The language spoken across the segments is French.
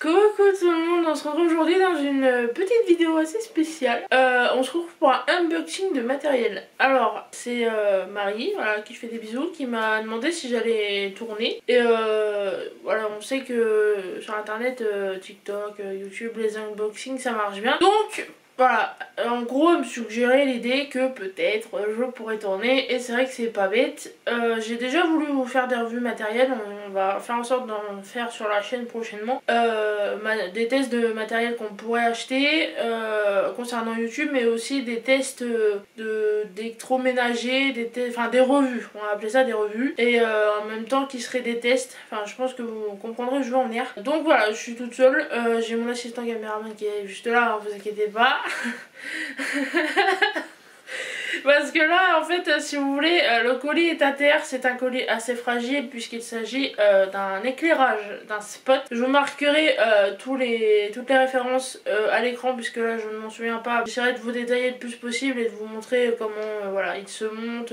Coucou tout le monde, on se retrouve aujourd'hui dans une petite vidéo assez spéciale. On se retrouve pour un unboxing de matériel. Alors c'est Marie, voilà, qui fait des bisous, qui m'a demandé si j'allais tourner. Et voilà, on sait que sur internet, TikTok, YouTube, les unboxings ça marche bien. Donc voilà, en gros elle me suggérait l'idée que peut-être je pourrais tourner et c'est vrai que c'est pas bête. J'ai déjà voulu vous faire des revues matériel, on va faire en sorte d'en faire sur la chaîne prochainement. Des tests de matériel qu'on pourrait acheter concernant YouTube, mais aussi des tests d'électroménager, enfin des revues, on va appeler ça des revues, et en même temps qui seraient des tests. Enfin je pense que vous comprendrez où je veux en venir. Donc voilà, je suis toute seule, j'ai mon assistant caméraman qui est juste là, hein, vous inquiétez pas. Parce que là en fait si vous voulez le colis est à terre, c'est un colis assez fragile puisqu'il s'agit d'un éclairage, d'un spot. Je vous marquerai toutes les références à l'écran puisque là je ne m'en souviens pas. J'essaierai de vous détailler le plus possible et de vous montrer comment voilà, il se monte.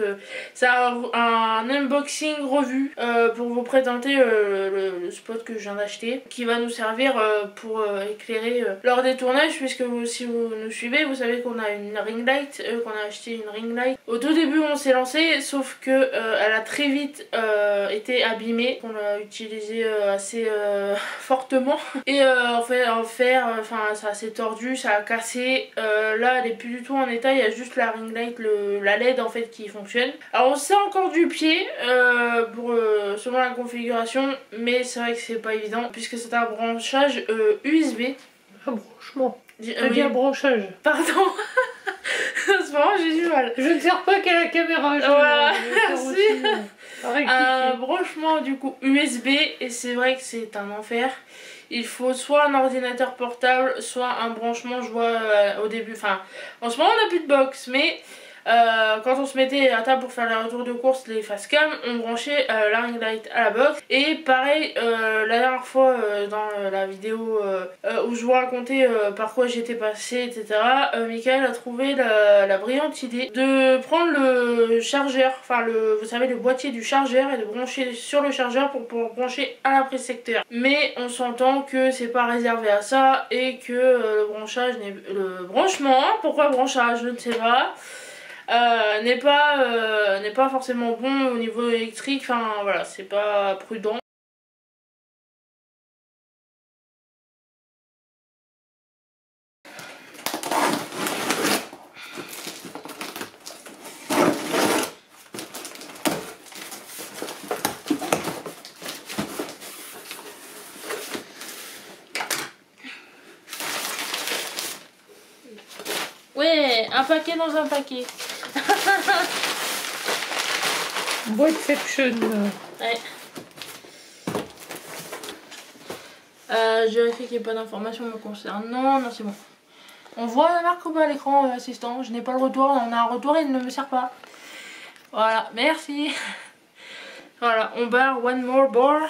C'est un unboxing revue pour vous présenter le spot que je viens d'acheter qui va nous servir pour éclairer lors des tournages, puisque si vous nous suivez vous savez qu'on a une ring light, qu'on a acheté une ring light. Au tout début on s'est lancé, sauf que elle a très vite été abîmée, on l'a utilisée assez fortement et en fer, enfin ça s'est tordu, ça a cassé. Là elle est plus du tout en état, il y a juste la ring light, la LED en fait qui fonctionne. Alors on sait encore du pied selon la configuration, mais c'est vrai que c'est pas évident puisque c'est un branchage USB. Un branchement. Oui. Bien branchage. Pardon. C'est marrant, j'ai du mal. Je ne sers pas qu'à la caméra. Voilà, merci. Aussi, un branchement du coup USB, et c'est vrai que c'est un enfer. Il faut soit un ordinateur portable, soit un branchement. Je vois au début, enfin en ce moment on n'a plus de box, mais quand on se mettait à table pour faire les retours de course, les face cam, on branchait la ring light à la box. Et pareil, la dernière fois dans la vidéo où je vous racontais par quoi j'étais passée, etc. Michael a trouvé la brillante idée de prendre le chargeur, enfin vous savez le boîtier du chargeur, et de brancher sur le chargeur pour pouvoir brancher à la prise secteur. Mais on s'entend que c'est pas réservé à ça et que le branchement, pourquoi branchage, je ne sais pas. N'est pas forcément bon au niveau électrique, enfin voilà, c'est pas prudent. Ouais, un paquet dans un paquet. Boîteception. Ouais. Je vérifie qu'il n'y ait pas d'informations me concernant. Non, c'est bon. On voit la marque ou pas à l'écran, assistant. Je n'ai pas le retour. On a un retour et il ne me sert pas. Voilà, merci. Voilà, on barre one more bar.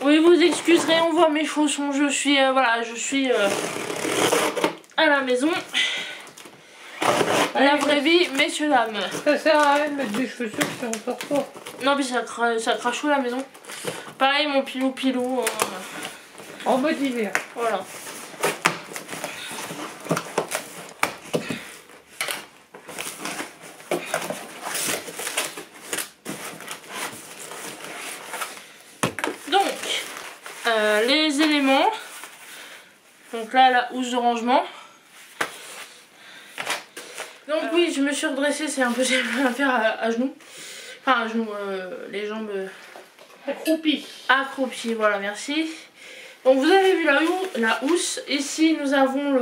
Oui, vous excuserez, on voit mes chaussons. Je suis, voilà, je suis à la maison. La vraie vie, messieurs, dames. Ça sert à rien de mettre des chaussures si on sort pas. Non, mais ça crache la maison. Pareil, mon pilou. En mode hiver. Voilà. Donc, les éléments. Donc là, la housse de rangement. Donc oui, je me suis redressée, c'est impossible à faire à genoux. Enfin, à genoux, les jambes Accroupies. accroupies, voilà, merci. Donc vous avez vu la housse. Ici, nous avons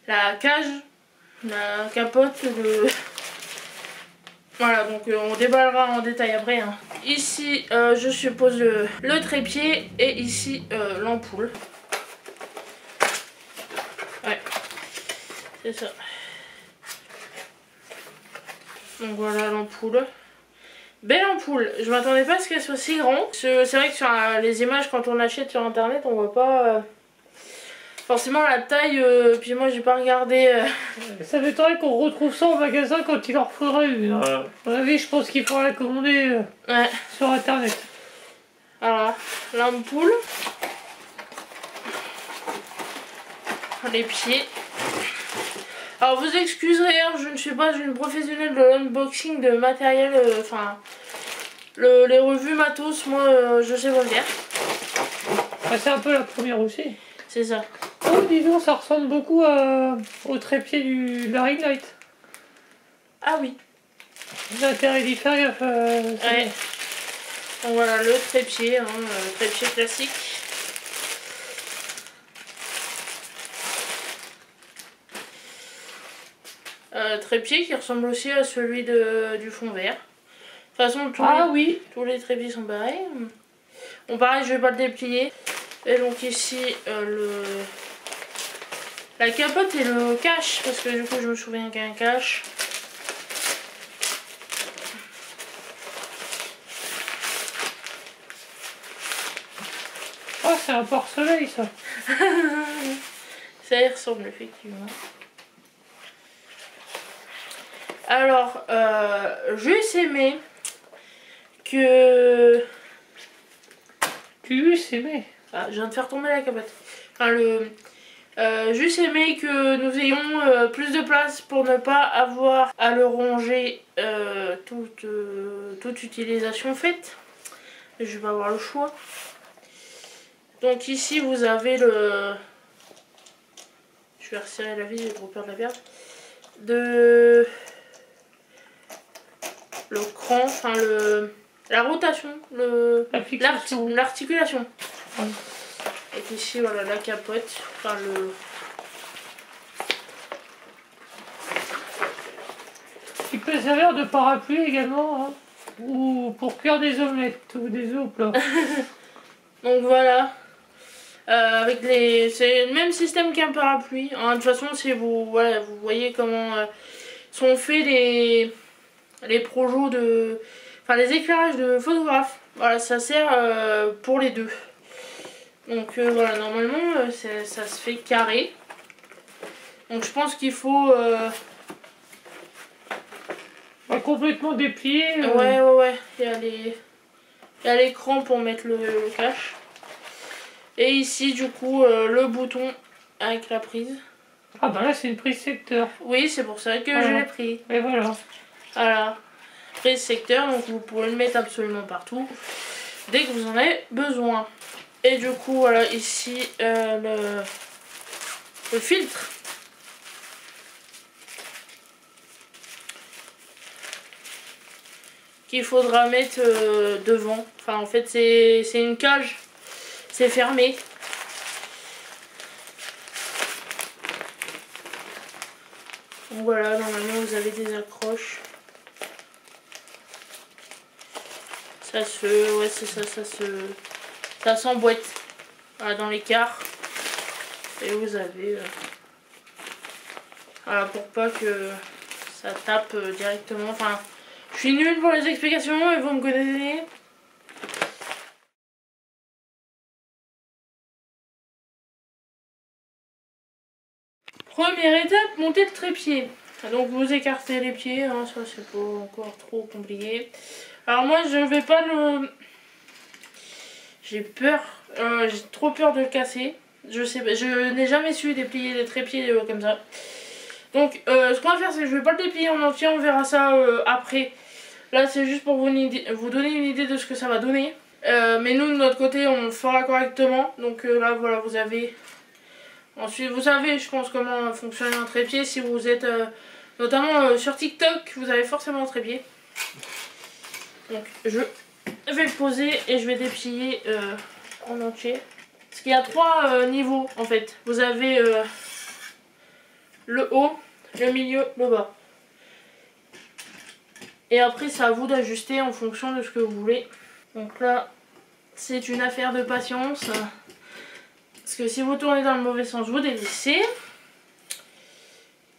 la cage, la capote, Voilà, donc on déballera en détail après. Hein. Ici, je suppose le trépied, et ici, l'ampoule. Ouais, c'est ça. Donc voilà l'ampoule. Belle ampoule. Je m'attendais pas à ce qu'elle soit si grande. C'est vrai que sur les images quand on achète sur internet on voit pas forcément la taille. Puis moi j'ai pas regardé. Ça m'étonnerait qu'on retrouve ça en magasin quand il en faudra une. À mon avis je pense qu'il faudra la commander sur internet. Voilà, l'ampoule. Les pieds. Alors vous excuserez, hein, je ne suis pas une professionnelle de l'unboxing de matériel, enfin les revues matos, moi je sais pas faire. Bah, c'est un peu la première aussi. C'est ça. Oh dis donc, ça ressemble beaucoup au trépied de la ring light. Ah oui. L'intérêt d'y faire gaffe. Ouais. Donc voilà le trépied, hein, le trépied classique. Trépied qui ressemble aussi à celui du fond vert. De toute façon, tous les trépieds sont pareils. Bon, pareil, je vais pas le déplier. Et donc ici, la capote et le cache, parce que du coup, je me souviens qu'il y a un cache. Oh, c'est un pare-soleil, ça. Ça y ressemble, effectivement. Alors, j'eusse aimé que... Tu eusses aimé. Ah, je viens de faire tomber la capote. Enfin, j'eusse aimé que nous ayons plus de place pour ne pas avoir à le ranger toute utilisation faite. Je vais pas avoir le choix. Donc ici, vous avez le... Je vais resserrer la vis, j'ai trop peur de la perdre. Le cran, enfin la rotation, l'articulation. Ouais. Et ici voilà la capote, enfin Il peut servir de parapluie également, hein, ou pour cuire des omelettes ou des œufs au plat. Donc voilà. C'est le même système qu'un parapluie. Hein, de toute façon, si vous voyez comment sont faits les projos enfin les éclairages de photographes. Voilà, ça sert pour les deux. Donc voilà, normalement ça se fait carré. Donc je pense qu'il faut complètement déplié. Ouais. Il y a l'écran pour mettre le cache. Et ici du coup le bouton avec la prise. Ah bah là c'est une prise secteur. Oui, c'est pour ça que voilà. je l'ai pris. Et voilà. Voilà. Prise secteur, donc vous pouvez le mettre absolument partout dès que vous en avez besoin. Et du coup voilà ici le filtre. Qu'il faudra mettre devant. Enfin en fait c'est une cage. C'est fermé. Donc voilà, normalement vous avez des accroches. Ça se... Ouais c'est ça, ça s'emboîte. Voilà, dans l'écart. Et vous avez... Voilà, pour pas que ça tape directement. Enfin, je suis nulle pour les explications et vous me connaissez. Première étape, monter le trépied. Donc vous écartez les pieds, hein, ça c'est pas encore trop compliqué. Alors moi je vais pas le... J'ai peur, j'ai trop peur de le casser. Je n'ai jamais su déplier des trépieds comme ça. Donc ce qu'on va faire c'est que je vais pas le déplier en entier, on verra ça après. Là c'est juste pour vous donner une idée de ce que ça va donner. Mais nous de notre côté on le fera correctement. Donc là voilà vous avez... Ensuite vous savez je pense comment fonctionne un trépied. Si vous êtes notamment sur TikTok vous avez forcément un trépied. Donc je vais le poser et je vais déplier en entier. Parce qu'il y a 3 niveaux en fait. Vous avez le haut, le milieu, le bas. Et après c'est à vous d'ajuster en fonction de ce que vous voulez. Donc là c'est une affaire de patience. Parce que si vous tournez dans le mauvais sens vous dévissez.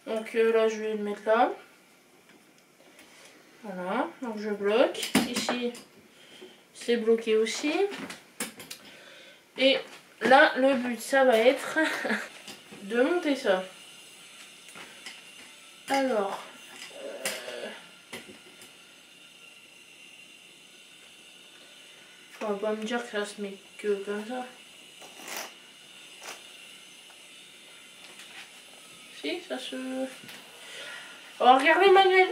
Donc là je vais le mettre là. Voilà, donc je bloque. Ici c'est bloqué aussi. Et là le but ça va être de monter ça. Alors On va pas me dire que ça se met que comme ça. Si, ça se... On va regarder le manuel.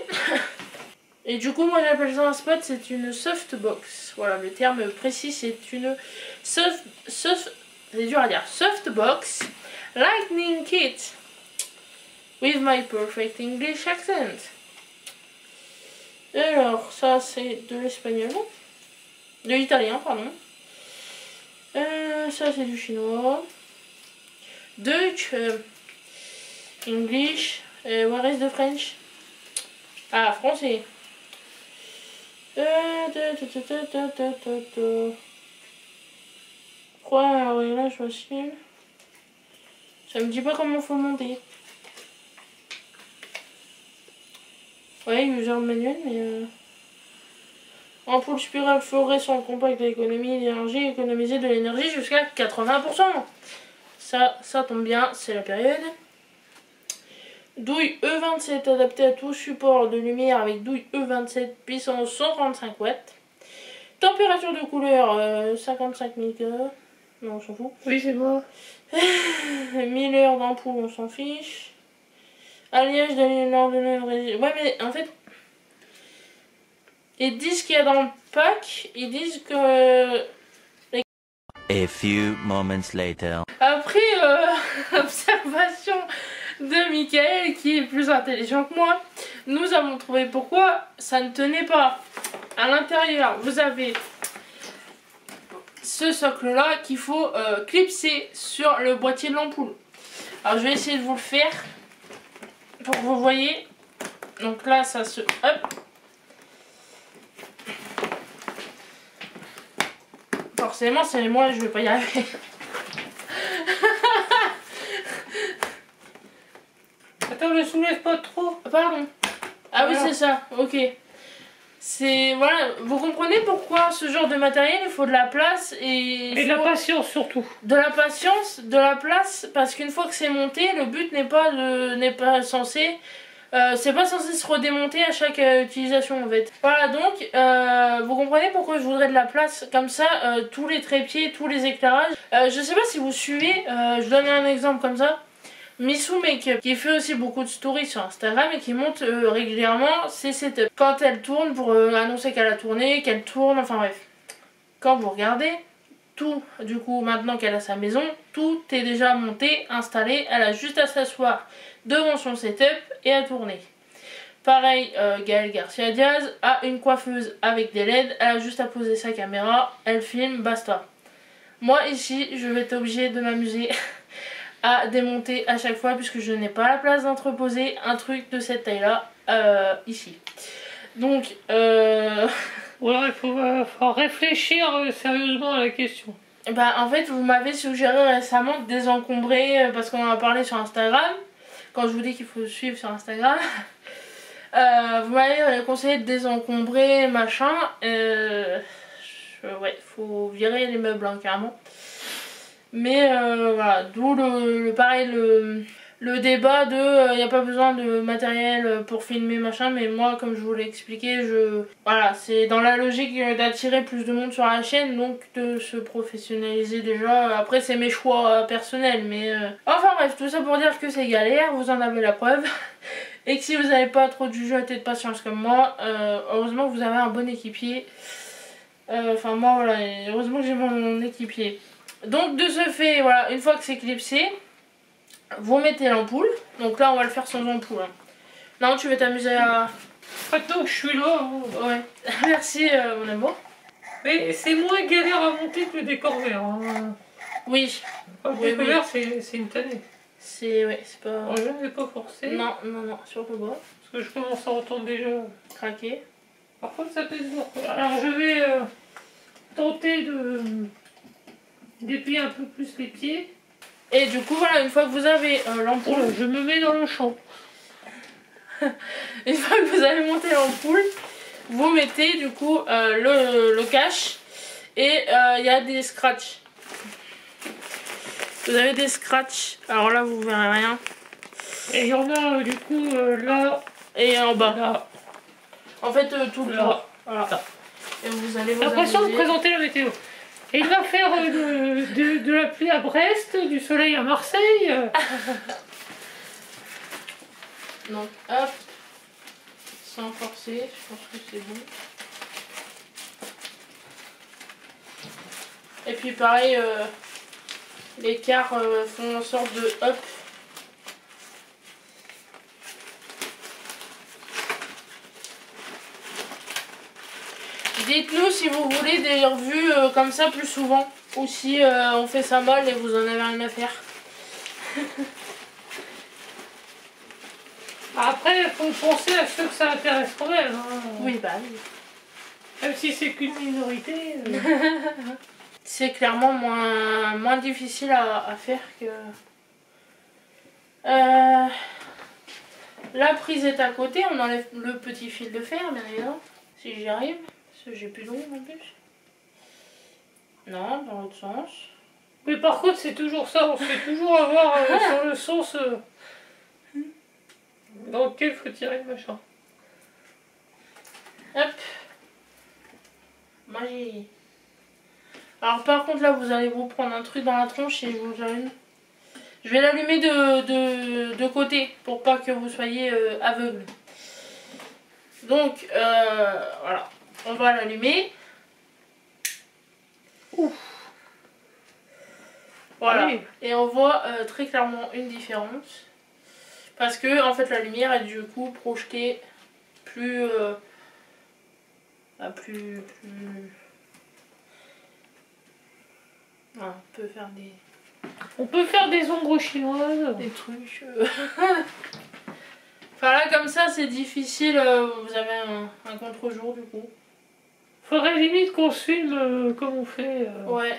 Et du coup, moi j'appelle ça un spot, c'est une softbox. Voilà, le terme précis, c'est une c'est dur à dire. Softbox lightning kit with my perfect English accent. Alors, ça c'est de l'espagnol. De l'italien, pardon. Ça c'est du chinois. Dutch. English. What is the French? Ah, français. Pourquoi réglage facile? Ça me dit pas comment faut monter. Ouais, user manuel, mais ampoule spirale fluorescent compact d'économie d'énergie, économiser de l'énergie jusqu'à 80%. Ça tombe bien, c'est la période. Douille E27 adaptée à tout support de lumière avec douille E27 puissance 135 watts. Température de couleur 55 000 K. Non, on s'en fout. Oui, c'est moi. 1000 heures d'ampoule, on s'en fiche. Alliage d'ordonnance. Ouais, mais en fait, ils disent qu'il y a dans le pack, ils disent que. A few moments later. Après observation de Michael, qui est plus intelligent que moi, nous avons trouvé pourquoi ça ne tenait pas. À l'intérieur, vous avez ce socle là qu'il faut clipser sur le boîtier de l'ampoule. Alors je vais essayer de vous le faire pour que vous voyez. Donc là ça se... Hop. Forcément c'est moi, je vais pas y arriver. Attends, ne soulève pas trop. Pardon. Ah voilà. Oui, c'est ça, ok. C'est... Voilà, vous comprenez pourquoi ce genre de matériel, il faut de la place et... Et de la patience surtout. De la patience, de la place, parce qu'une fois que c'est monté, le but n'est pas censé... c'est pas censé se redémonter à chaque utilisation en fait. Voilà, donc vous comprenez pourquoi je voudrais de la place comme ça, tous les trépieds, tous les éclairages. Je sais pas si vous suivez, je donne un exemple comme ça. Missou Makeup, qui fait aussi beaucoup de stories sur Instagram et qui monte régulièrement ses setups. Quand elle tourne pour annoncer qu'elle a tourné, qu'elle tourne, enfin bref. Quand vous regardez, tout, du coup, maintenant qu'elle a sa maison, tout est déjà monté, installé. Elle a juste à s'asseoir devant son setup et à tourner. Pareil, Gaëlle Garcia Diaz a une coiffeuse avec des LED. Elle a juste à poser sa caméra, elle filme, basta. Moi ici, je vais être obligée de m'amuser à démonter à chaque fois puisque je n'ai pas la place d'entreposer un truc de cette taille là ici. Donc Voilà, il faut réfléchir sérieusement à la question. bah en fait vous m'avez suggéré récemment de désencombrer parce qu'on en a parlé sur Instagram. Quand je vous dis qu'il faut suivre sur Instagram, vous m'avez conseillé de désencombrer machin. Ouais, faut virer les meubles hein, carrément. Mais voilà, d'où pareil le débat de il n'y a pas besoin de matériel pour filmer machin, mais moi comme je vous l'ai expliqué, voilà, c'est dans la logique d'attirer plus de monde sur la chaîne, donc de se professionnaliser déjà. Après c'est mes choix personnels, mais enfin bref, tout ça pour dire que c'est galère, vous en avez la preuve. Et que si vous n'avez pas trop de jugeote et de patience comme moi, heureusement que vous avez un bon équipier. Enfin moi voilà, heureusement que j'ai mon équipier. Donc de ce fait, voilà, une fois que c'est clipsé, vous mettez l'ampoule. Donc là on va le faire sans ampoule. Hein. Non, tu veux t'amuser à... Maintenant que je suis là, Ouais. Merci mon amour. mais c'est moins galère à monter que le décor vert. Hein. Oui. Le Oui, décor oui. vert, c'est une tannée. Ouais, c'est pas... Alors, je ne vais pas forcer. Non, surtout pas. Parce que je commence à entendre déjà Craquer. Parfois ça pèse lourd. Alors je vais tenter de déplier un peu plus les pieds. Et du coup voilà, une fois que vous avez l'ampoule... Oh, je me mets dans le champ. Une fois que vous avez monté l'ampoule, vous mettez du coup le cache. Et il y a des scratchs. Vous avez des scratchs. Alors là vous verrez rien. Et il y en a du coup là Et en bas. là. En fait tout le Là. tour. Voilà. Et vous allez vous L'impression de amuser. présenter la météo. Et il va faire de la pluie à Brest, du soleil à Marseille. Donc hop, sans forcer, je pense que c'est bon. Et puis pareil, les quarts font en sorte de hop. Dites-nous si vous voulez des revues comme ça plus souvent, ou si on fait ça mal et vous en avez rien à faire. Après, il faut penser à ceux que ça intéresse quand même. Hein. Oui, bah oui. Même si c'est qu'une minorité. C'est clairement moins difficile à faire que... La prise est à côté, on enlève le petit fil de fer, bien évidemment. Si j'y arrive, parce que j'ai plus de roue en plus. Non, dans l'autre sens. Mais par contre, c'est toujours ça, on se fait toujours avoir sur le sens dans lequel il faut tirer le machin. Hop. Magie. Alors par contre là vous allez vous prendre un truc dans la tronche et je vous allume. Je vais l'allumer de côté pour pas que vous soyez aveugle. Donc voilà, on va l'allumer. Voilà, Oui. et on voit très clairement une différence. Parce que en fait la lumière est du coup projetée plus... plus... Ah, on peut faire On peut faire des ombres chinoises. des trucs. Enfin là comme ça c'est difficile, vous avez un contre-jour du coup. Faudrait limite qu'on se filme comme on fait Ouais.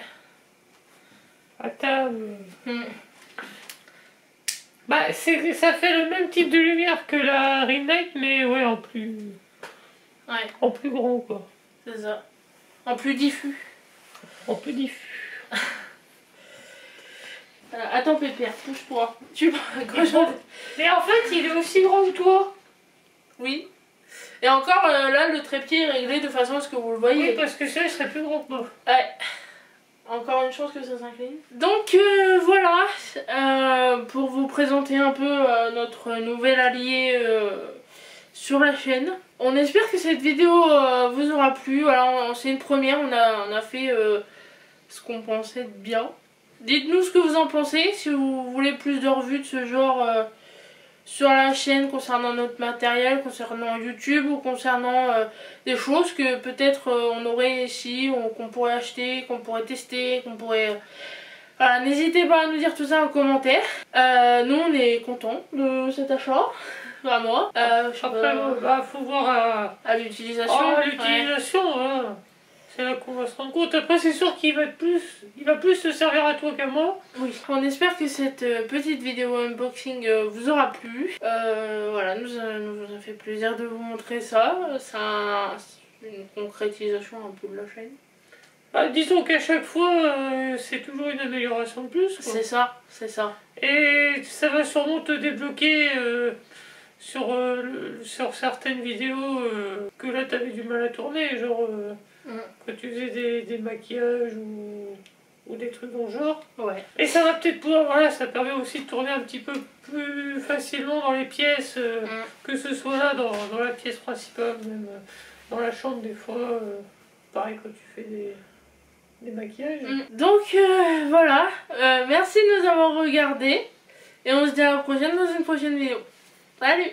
à table. Hmm. Bah, ça fait le même type de lumière que la Ring Light, mais ouais, en plus grand quoi. C'est ça. En plus diffus. En plus diffus. Attends Pépère, touche-toi. Tu Mais en fait, il est aussi grand que toi. Oui. Et encore là le trépied est réglé de façon à ce que vous le voyez. Oui, parce que ça, il serait plus grand que moi. Ouais. Encore une chance que ça s'incline. Donc voilà, pour vous présenter un peu notre nouvel allié sur la chaîne. On espère que cette vidéo vous aura plu. Alors c'est une première, on a fait ce qu'on pensait de bien. Dites-nous ce que vous en pensez, si vous voulez plus de revues de ce genre sur la chaîne concernant notre matériel, concernant YouTube ou concernant des choses que peut-être on aurait ici, ou qu'on pourrait acheter, qu'on pourrait tester, qu'on pourrait... Voilà, n'hésitez pas à nous dire tout ça en commentaire. Nous on est contents de cet achat, à moi. Après, bah, faut voir à l'utilisation. l'utilisation, hein. C'est là qu'on va se rendre compte. Après, c'est sûr qu'il va plus te servir à toi qu'à moi. Oui. On espère que cette petite vidéo unboxing vous aura plu. Voilà, nous a fait plaisir de vous montrer ça. C'est une concrétisation un peu de la chaîne. Bah, disons qu'à chaque fois, c'est toujours une amélioration de plus, quoi. C'est ça, c'est ça. Et ça va sûrement te débloquer sur certaines vidéos que là, t'avais du mal à tourner, genre... quand tu faisais des maquillages ou des trucs dans le genre. Ouais. Et ça va peut-être pouvoir, voilà, ça permet aussi de tourner un petit peu plus facilement dans les pièces, que ce soit là dans la pièce principale, même dans la chambre des fois, pareil quand tu fais des maquillages. Donc voilà, merci de nous avoir regardés et on se dit à la prochaine dans une prochaine vidéo. Salut!